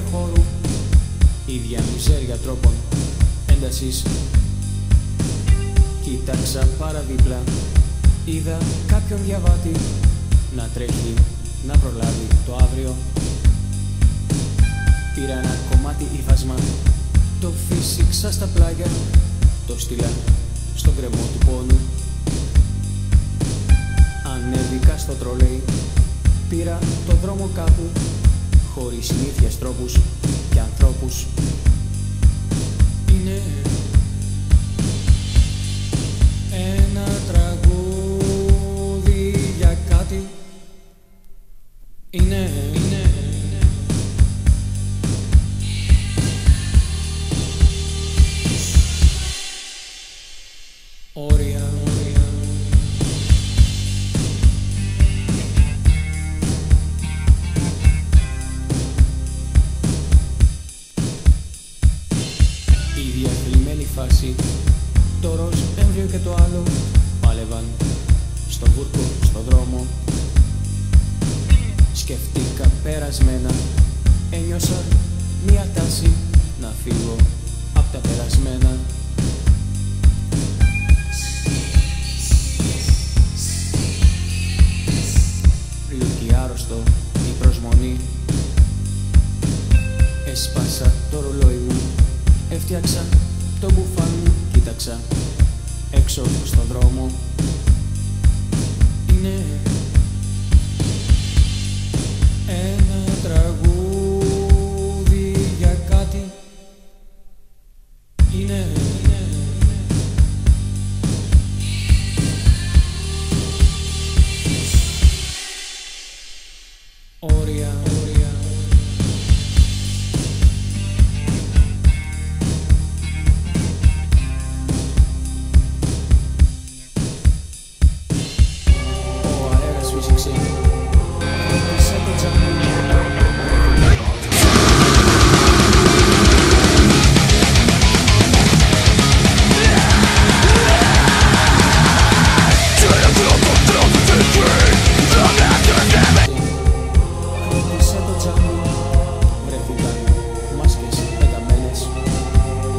ίδια χώρου, ίδια μιζέρια τρόπων έντασης. Κοίταξα παραδίπλα, είδα κάποιον διαβάτη να τρέχει, να προλάβει το αύριο. Πήρα ένα κομμάτι ύφασμα, το φύσηξα στα πλάγια, το στείλα στον κρεμό του πόνου. Ανέβηκα στο τρολέι, πήρα το δρόμο κάπου, χωρίς συνήθειες τρόπους και ανθρώπους. Είναι ένα τραγούδι για κάτι. Είναι όρια. Η διαφυλημένη φάση, το ροζ έμβριο και το άλλο πάλευαν στο βούρκο, στο δρόμο. Σκεφτήκα περασμένα, ένιωσα μια τάση να φύγω απ' τα περασμένα. Λούκι άρρωστο η προσμονή, έσπασα το ρολόι μου, έφτιαξα το μπουφάν μου, κοίταξα έξω στον δρόμο. Είναι ένα τραγούδι για κάτι. Είναι όρια.